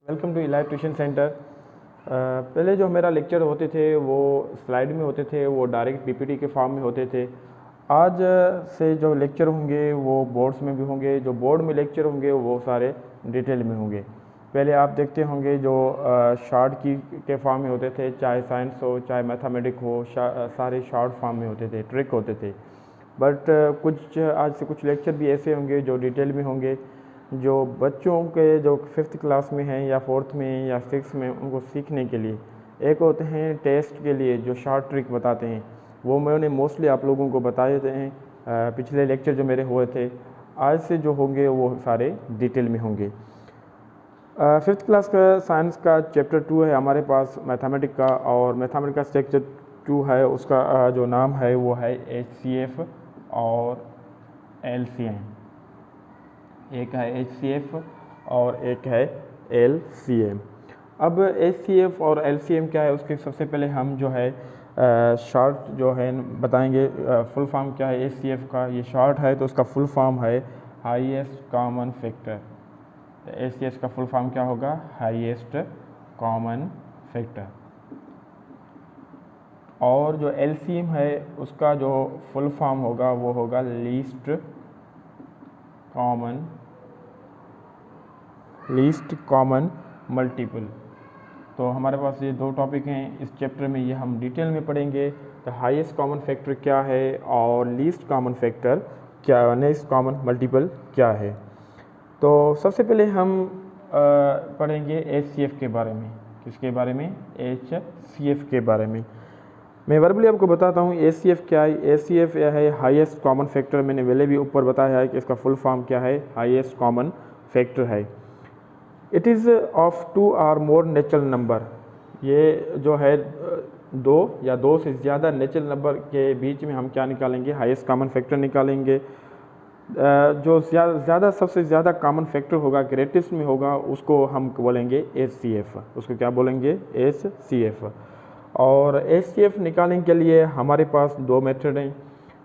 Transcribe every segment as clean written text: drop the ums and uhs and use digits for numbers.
Welcome to Elive tuition centre. पहले जो मेरा लेक्चर होते थे वो स्लाइड में होते थे, वो डायरेक्ट पीपीटी के फॉर्म में होते थे। आज से जो लेक्चर होंगे वो बोर्ड्स में भी होंगे, जो बोर्ड में लेक्चर होंगे वो सारे डिटेल में होंगे। पहले आप देखते होंगे जो शॉर्ट की के फॉर्म में होते थे, चाहे साइंस हो चाहे मैथमेटिक हो, सारे शॉर्ट फॉर्म में होते थे, ट्रिक होते थे। बट कुछ आज से कुछ लेक्चर भी ऐसे होंगे जो डिटेल में होंगे, जो बच्चों के जो 5th क्लास में हैं या 4th में या 6th में, उनको सीखने के लिए। एक होते हैं टेस्ट के लिए जो शॉर्ट ट्रिक बताते हैं, वो मैंने मोस्टली आप लोगों को बताए थे पिछले लेक्चर जो मेरे हुए थे। आज से जो होंगे वो सारे डिटेल में होंगे। 5th क्लास का साइंस का चैप्टर 2 है हमारे पास मैथमेटिक का, और मैथमेटिक का चैप्टर 2 है, उसका जो नाम है वो है HCF और LCM। एक है HCF और एक है LCM। अब HCF और LCM क्या है, उसके सबसे पहले हम जो है शॉर्ट जो है बताएंगे। फुल फॉर्म क्या है HCF का, ये शॉर्ट है तो उसका फुल फॉर्म है हाईएस्ट कॉमन फैक्टर। HCF का फुल फॉर्म क्या होगा, हाईएस्ट कॉमन फैक्टर। और जो LCM है उसका जो फुल फॉर्म होगा वो होगा लीस्ट कॉमन मल्टीपल। तो हमारे पास ये दो टॉपिक हैं इस चैप्टर में, ये हम डिटेल में पढ़ेंगे। तो हाईएस्ट कॉमन फैक्टर क्या है और लीस्ट कॉमन फैक्टर क्या, लीस्ट कॉमन मल्टीपल क्या है। तो सबसे पहले हम पढ़ेंगे HCF के बारे में। किसके बारे में, HCF के बारे में। मैं वर्बली आपको बताता हूँ HCF क्या है। HCF यह है हाईएस्ट कॉमन फैक्टर। मैंने पहले भी ऊपर बताया है कि इसका फुल फॉर्म क्या है, हाईएस्ट कॉमन फैक्टर है। इट इज़ ऑफ 2 और मोर नेचुरल नंबर। ये जो है दो या दो से ज़्यादा नेचुरल नंबर के बीच में हम क्या निकालेंगे, हाईएस्ट कॉमन फैक्टर निकालेंगे। जो ज़्यादा सबसे ज़्यादा कॉमन फैक्टर होगा, ग्रेटेस्ट में होगा, उसको हम बोलेंगे HCF। उसको क्या बोलेंगे, HCF। और HCF निकालने के लिए हमारे पास दो मेथड हैं।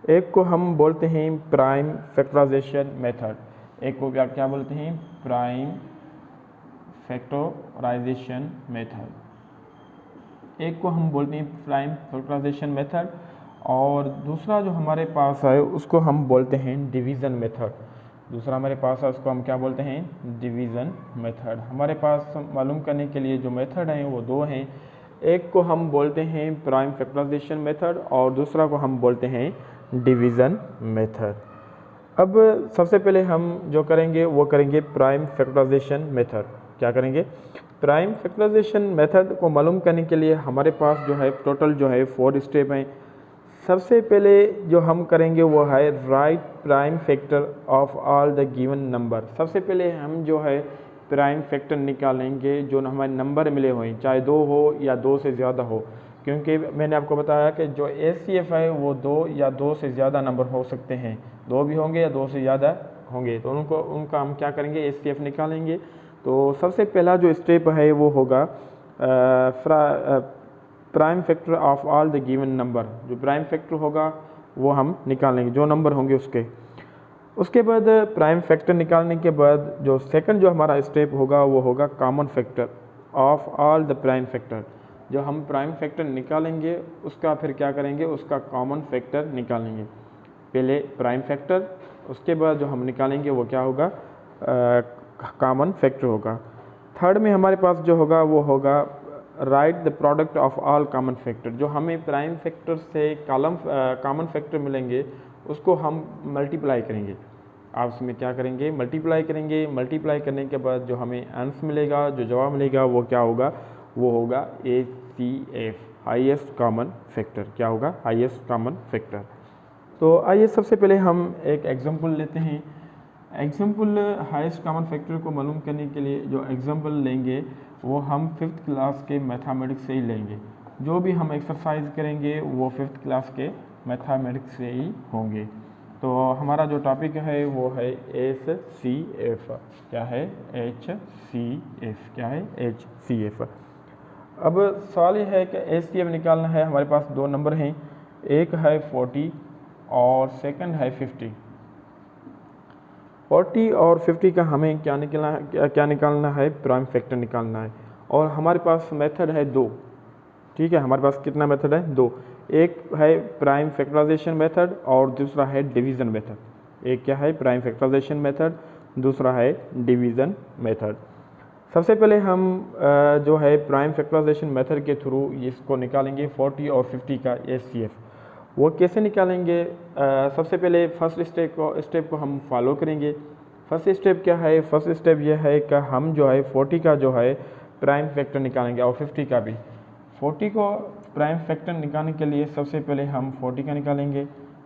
एक को हम बोलते हैं प्राइम फैक्टराइजेशन मेथड, एक को क्या बोलते हैं, प्राइम फैक्टराइजेशन मेथड। एक को हम बोलते हैं प्राइम फैक्टराइजेशन मेथड, और दूसरा जो हमारे पास है उसको हम बोलते हैं डिवीज़न मेथड। दूसरा हमारे पास है उसको हम क्या बोलते हैं, डिवीज़न मेथड। हमारे पास मालूम करने के लिए जो मेथड हैं वो दो हैं। एक को हम बोलते हैं प्राइम फैक्टराइजेशन मेथड और दूसरा को हम बोलते हैं डिवीज़न मेथड। अब सबसे पहले हम जो करेंगे वो करेंगे प्राइम फैक्टराइजेशन मेथड। क्या करेंगे, प्राइम फैक्टराइजेशन मेथड को मालूम करने के लिए हमारे पास जो है टोटल जो है 4 स्टेप हैं। सबसे पहले जो हम करेंगे वो है right prime factor of all the given number. सबसे पहले हम जो है प्राइम फैक्टर निकालेंगे जो हमारे नंबर मिले हुए, चाहे 2 हो या 2 से ज़्यादा हो, क्योंकि मैंने आपको बताया कि जो HCF है वो 2 या 2 से ज़्यादा नंबर हो सकते हैं, 2 भी होंगे या 2 से ज़्यादा होंगे, तो उनका हम क्या करेंगे, HCF निकालेंगे। तो सबसे पहला जो स्टेप है वो होगा prime factor of all the given number. जो प्राइम फैक्टर होगा वो हम निकालेंगे, जो नंबर होंगे उसके। उसके बाद प्राइम फैक्टर निकालने के बाद जो सेकंड जो हमारा स्टेप होगा वो होगा common factor of all the prime factor. जो हम प्राइम फैक्टर निकालेंगे उसका फिर क्या करेंगे, उसका कॉमन फैक्टर निकालेंगे। पहले प्राइम फैक्टर, उसके बाद जो हम निकालेंगे वो क्या होगा, कॉमन फैक्टर होगा। थर्ड में हमारे पास जो होगा वो होगा right the product of all common factor. जो हमें प्राइम फैक्टर से कॉमन फैक्टर मिलेंगे उसको हम मल्टीप्लाई करेंगे। आप उसमें क्या करेंगे, मल्टीप्लाई करेंगे। मल्टीप्लाई करने के बाद जो हमें आंसर मिलेगा, जो जवाब मिलेगा वो क्या होगा, वो होगा HCF, हाईएस्ट कॉमन फैक्टर। क्या होगा, हाईएस्ट कॉमन फैक्टर। तो आइए सबसे पहले हम एक एग्जांपल लेते हैं। एग्जांपल हाईएस्ट कॉमन फैक्टर को मालूम करने के लिए जो एग्जांपल लेंगे वो हम 5th क्लास के मैथमेटिक्स से ही लेंगे। जो भी हम एक्सरसाइज करेंगे वो 5th क्लास के मैथमेटिक्स से ही होंगे। तो हमारा जो टॉपिक है वो है HCF। क्या है, HCF। क्या है, HCF। अब सवाल ये है कि HCF निकालना है। हमारे पास दो नंबर हैं, एक है 40 और सेकंड है 50। 40 और 50 का हमें क्या निकालना है, प्राइम फैक्टर निकालना है। और हमारे पास मेथड है दो, ठीक है, हमारे पास कितना मेथड है, दो। एक है प्राइम फैक्टराइजेशन मेथड और दूसरा है डिवीज़न मेथड। एक क्या है, प्राइम फैक्टराइजेशन मेथड, दूसरा है डिवीज़न मेथड। सबसे पहले हम जो है प्राइम फैक्टराइजेशन मेथड के थ्रू इसको निकालेंगे 40 और 50 का एचसीएफ। वो कैसे निकालेंगे, सबसे पहले फर्स्ट स्टेप को हम फॉलो करेंगे। फर्स्ट स्टेप क्या है, फर्स्ट स्टेप यह है कि हम जो है 40 का जो है प्राइम फैक्टर निकालेंगे और 50 का भी। 40 को प्राइम फैक्टर निकालने के लिए सबसे पहले हम 40 का निकालेंगे,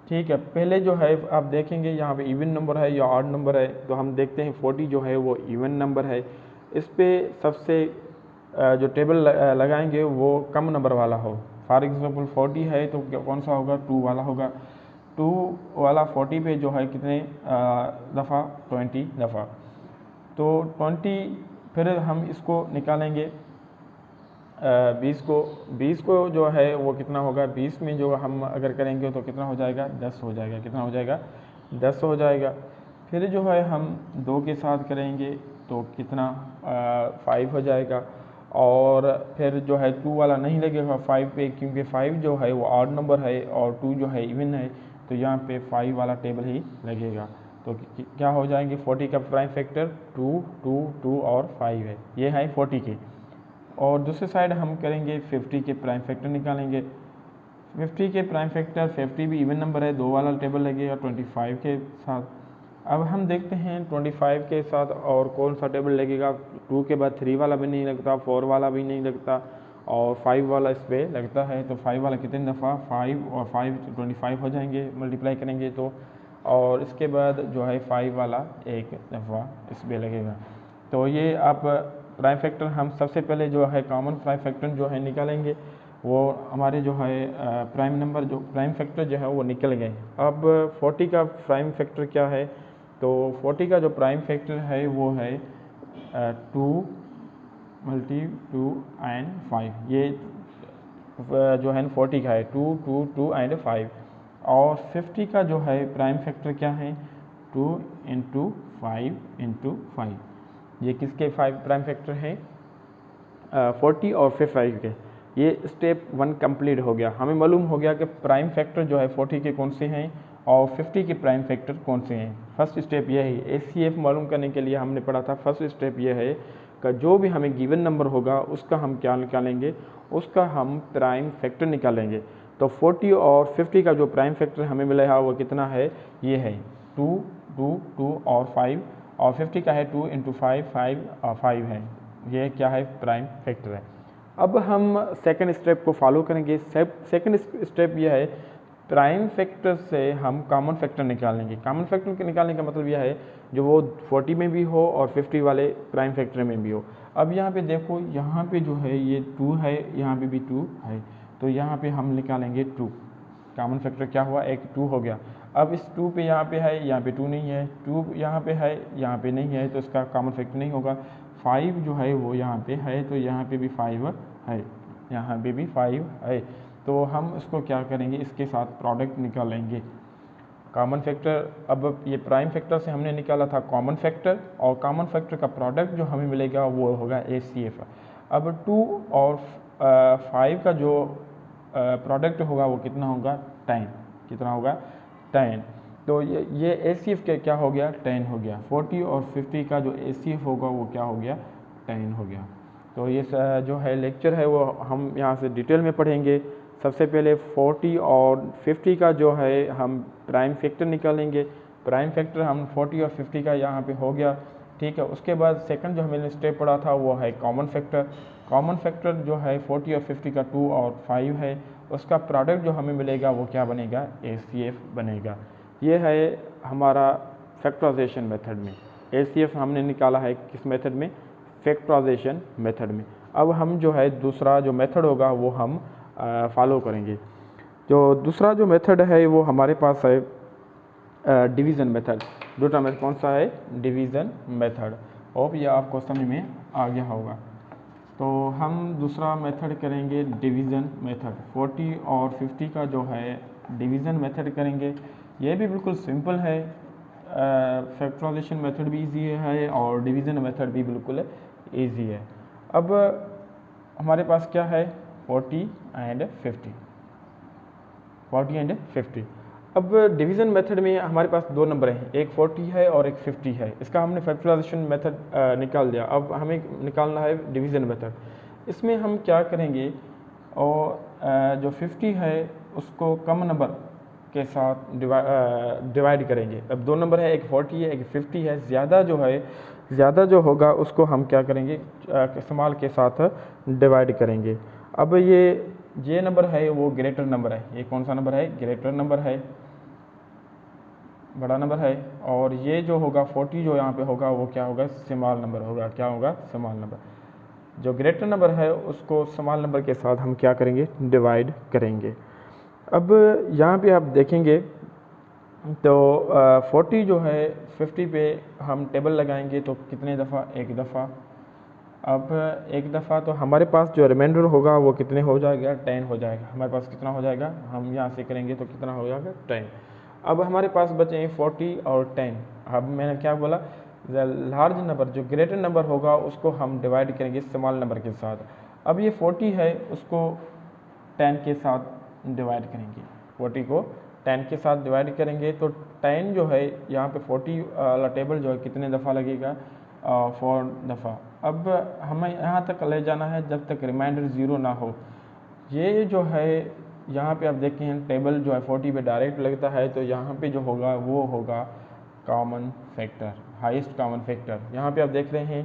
ठीक है। पहले जो है आप देखेंगे यहाँ पे इवन नंबर है या ऑड नंबर है, तो हम देखते हैं 40 जो है वो इवन नंबर है। इस पे सबसे जो टेबल लगाएंगे वो कम नंबर वाला हो। फॉर एग्जांपल 40 है तो कौन सा होगा, 2 वाला होगा। 2 वाला 40 पे जो है कितने दफ़ा, 20 दफ़ा। तो 20 फिर हम इसको निकालेंगे 20 को जो है वो कितना होगा, 20 में जो हम अगर करेंगे तो कितना हो जाएगा, 10 हो जाएगा। कितना हो जाएगा, 10 हो जाएगा। फिर जो है हम 2 के साथ करेंगे तो कितना 5 हो जाएगा। और फिर जो है 2 वाला नहीं लगेगा 5 पे, क्योंकि 5 जो है वो ऑड नंबर है और 2 जो है इवन है, तो यहाँ पे 5 वाला टेबल ही लगेगा। तो क्या हो जाएंगे, 40 का प्राइम फैक्टर 2, 2, 2 और 5 है, ये है 40 के। और दूसरी साइड हम करेंगे 50 के प्राइम फैक्टर निकालेंगे। 50 के प्राइम फैक्टर, 50 भी इवन नंबर है, 2 वाला टेबल लगेगा 25 के साथ। अब हम देखते हैं 25 के साथ और कौन सा टेबल लगेगा। 2 के बाद 3 वाला भी नहीं लगता, 4 वाला भी नहीं लगता और 5 वाला इस पर लगता है। तो 5 वाला कितने दफ़ा, 5 और 5 तो 25 हो जाएंगे, मल्टीप्लाई करेंगे तो। और इसके बाद जो है 5 वाला एक दफ़ा इस पर लगेगा। तो ये आप प्राइम फैक्टर हम सबसे पहले जो है कॉमन प्राइम फैक्टर जो है निकालेंगे, वो हमारे जो है प्राइम फैक्टर जो है वो निकल गए। अब 40 का प्राइम फैक्टर क्या है, तो 40 का जो प्राइम फैक्टर है वो है 2 × 2 एंड 5। ये जो है 40 का है 2, 2, 2 एंड 5। और 50 का जो है प्राइम फैक्टर क्या है, 2 × 5 × 5। ये किसके 5 प्राइम फैक्टर हैं, 40 और 55 के। ये स्टेप 1 कंप्लीट हो गया। हमें मालूम हो गया कि प्राइम फैक्टर जो है 40 के कौन से हैं और 50 के प्राइम फैक्टर कौन से हैं। फर्स्ट स्टेप यह है, एचसीएफ मालूम करने के लिए हमने पढ़ा था। फर्स्ट स्टेप यह है कि जो भी हमें गिवन नंबर होगा उसका हम क्या निकालेंगे, उसका हम प्राइम फैक्टर निकालेंगे। तो 40 और 50 का जो प्राइम फैक्टर हमें मिला है वो कितना है, ये है 2, 2, 2 और 5। और 50 का है 2 × 5, 5 और 5 है। ये क्या है, प्राइम फैक्टर है। अब हम सेकंड स्टेप को फॉलो करेंगे। सेकंड स्टेप यह है, प्राइम फैक्टर से हम कॉमन फैक्टर निकालेंगे। कॉमन फैक्टर निकालने का मतलब यह है जो वो 40 में भी हो और 50 वाले प्राइम फैक्टर में भी हो। अब यहाँ पे देखो, यहाँ पे जो है ये 2 है, यहाँ पे भी 2 है, तो यहाँ पे हम निकालेंगे 2। कॉमन फैक्टर क्या हुआ, एक 2 हो गया। अब इस 2 पे यहाँ पे है, यहाँ पे 2 नहीं है, 2 यहाँ पे है, यहाँ पे नहीं है, तो इसका कॉमन फैक्टर नहीं होगा। 5 जो है वो यहाँ पे है, तो यहाँ पे भी 5 है, यहाँ पे भी 5 है। तो हम इसको क्या करेंगे, इसके साथ प्रोडक्ट निकालेंगे। कॉमन फैक्टर, अब ये प्राइम फैक्टर से हमने निकाला था कॉमन फैक्टर, और कॉमन फैक्टर का प्रोडक्ट जो हमें मिलेगा वो होगा एचसीएफ। अब 2 और 5 का जो प्रोडक्ट होगा वो कितना होगा, 10। कितना होगा, 10। तो ये एचसीएफ क्या हो गया, 10 हो गया। 40 और 50 का जो एचसीएफ होगा वो क्या हो गया, 10 हो गया। तो ये जो है लेक्चर है वो हम यहाँ से डिटेल में पढ़ेंगे। सबसे पहले 40 और 50 का जो है हम प्राइम फैक्टर निकालेंगे। प्राइम फैक्टर हम 40 और 50 का यहाँ पे हो गया, ठीक है। उसके बाद सेकंड जो हमने स्टेप पढ़ा था वो है कॉमन फैक्टर। कॉमन फैक्टर जो है 40 और 50 का 2 और 5 है, उसका प्रोडक्ट जो हमें मिलेगा वो क्या बनेगा, एचसीएफ बनेगा। ये है हमारा फैक्टराइजेशन मेथड में। एचसीएफ हमने निकाला है किस मेथड में, फैक्टराइजेशन मेथड में। अब हम जो है दूसरा जो मेथड होगा वो हम फॉलो करेंगे। जो दूसरा जो मेथड है वो हमारे पास है डिवीज़न मेथड। दूसरा मेथड कौन सा है, डिवीज़न मेथड। होप ये आपको समझ में आ गया होगा। तो हम दूसरा मेथड करेंगे डिवीज़न मेथड। 40 और 50 का जो है डिवीज़न मेथड करेंगे। ये भी बिल्कुल सिंपल है। फैक्टराइजेशन मेथड भी इजी है और डिवीज़न मेथड भी बिल्कुल इजी है। अब हमारे पास क्या है 40 एंड 50। अब डिवीज़न मेथड में हमारे पास दो नंबर हैं, एक 40 है और एक 50 है। इसका हमने फैक्टराइजेशन मेथड निकाल दिया। अब हमें निकालना है डिवीज़न मेथड। इसमें हम क्या करेंगे, और जो 50 है उसको कम नंबर के साथ डिवाइड करेंगे। अब दो नंबर है, एक 40 है एक 50 है। ज़्यादा जो होगा उसको हम क्या करेंगे, स्मॉल के साथ डिवाइड करेंगे। अब ये नंबर है वो ग्रेटर नंबर है। ये कौन सा नंबर है, ग्रेटर नंबर है, बड़ा नंबर है। और ये जो होगा 40 जो यहाँ पे होगा वो क्या होगा, स्मॉल नंबर होगा। क्या होगा, स्मॉल नंबर। जो ग्रेटर नंबर है उसको स्मॉल नंबर के साथ हम क्या करेंगे, डिवाइड करेंगे। अब यहाँ पे आप देखेंगे तो 40 जो है 50 पे हम टेबल लगाएंगे तो कितने दफ़ा, एक दफ़ा। अब एक दफ़ा तो हमारे पास जो रिमाइंडर होगा वो कितने हो जाएगा, 10 हो जाएगा। हमारे पास कितना हो जाएगा, हम यहाँ से करेंगे तो कितना हो जाएगा, 10। अब हमारे पास बचे हैं 40 और 10। अब मैंने क्या बोला, लार्ज नंबर जो ग्रेटर नंबर होगा उसको हम डिवाइड करेंगे स्मॉल नंबर के साथ। अब ये 40 है उसको 10 के साथ डिवाइड करेंगे। 40 को 10 के साथ डिवाइड करेंगे तो 10 जो है यहाँ पे 40 वाला टेबल जो है कितने दफ़ा लगेगा, 4 दफ़ा। अब हमें यहाँ तक ले जाना है जब तक रिमाइंडर 0 ना हो। ये जो है यहाँ पे आप देखें टेबल जो है 40 पे डायरेक्ट लगता है तो यहाँ पे जो होगा वो होगा common factor, highest common factor. यहाँ पे आप देख रहे हैं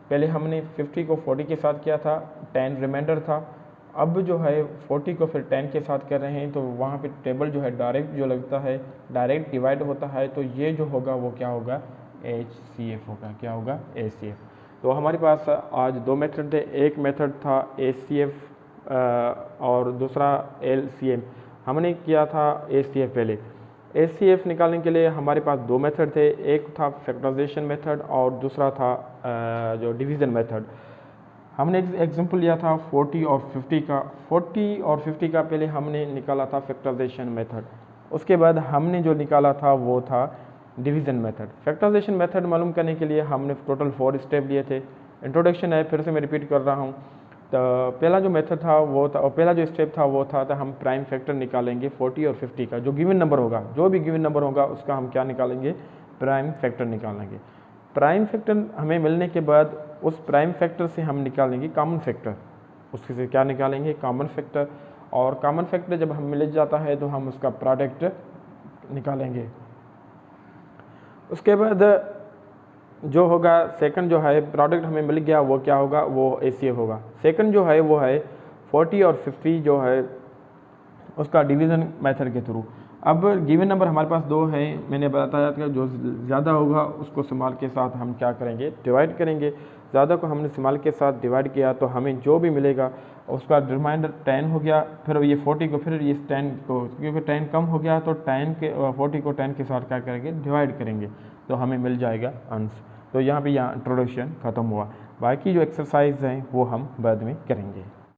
पहले हमने 50 को 40 के साथ किया था, 10 रिमाइंडर था। अब जो है 40 को फिर 10 के साथ कर रहे हैं तो वहाँ पे टेबल जो है डायरेक्ट जो लगता है, डायरेक्ट डिवाइड होता है। तो ये जो होगा वो क्या होगा, HCF होगा। क्या होगा, HCF। तो हमारे पास आज दो मेथड थे, एक मेथड था HCF और दूसरा LCM। हमने किया था HCF पहले। HCF निकालने के लिए हमारे पास दो मेथड थे, एक था फैक्टराइजेशन मेथड और दूसरा था जो डिवीज़न मेथड। हमने एग्जांपल लिया था 40 और 50 का। 40 और 50 का पहले हमने निकाला था फैक्टराइजेशन मेथड, उसके बाद हमने जो निकाला था वो था डिवीज़न मेथड। फैक्टराइजेशन मेथड मालूम करने के लिए हमने टोटल 4 स्टेप लिए थे। इंट्रोडक्शन है, फिर से मैं रिपीट कर रहा हूँ। तो पहला जो मेथड था वो था, और पहला जो स्टेप था वो था, तो हम प्राइम फैक्टर निकालेंगे 40 और 50 का। जो गिवन नंबर होगा, जो भी गिवन नंबर होगा उसका हम क्या निकालेंगे, प्राइम फैक्टर निकालेंगे। प्राइम फैक्टर हमें मिलने के बाद उस प्राइम फैक्टर से हम निकालेंगे कॉमन फैक्टर। उसके से क्या निकालेंगे, कॉमन फैक्टर। और कॉमन फैक्टर जब हम मिल जाता है तो हम उसका प्रोडक्ट निकालेंगे। उसके बाद जो होगा सेकंड जो है प्रोडक्ट हमें मिल गया वो क्या होगा, वो HCF होगा। सेकंड जो है वो है 40 और 50 जो है उसका डिवीज़न मेथड के थ्रू। अब गिवन नंबर हमारे पास दो है, मैंने बताया था जो ज़्यादा होगा उसको स्मॉल के साथ हम क्या करेंगे, डिवाइड करेंगे। ज़्यादा को हमने स्मॉल के साथ डिवाइड किया तो हमें जो भी मिलेगा उसका रिमाइंडर 10 हो गया। फिर ये 40 को फिर इस 10 को, क्योंकि 10 कम हो गया तो 40 को 10 के साथ क्या करेंगे, डिवाइड करेंगे तो हमें मिल जाएगा आंसर। तो यहाँ इंट्रोडक्शन ख़त्म हुआ। बाकी जो एक्सरसाइज हैं वो हम बाद में करेंगे।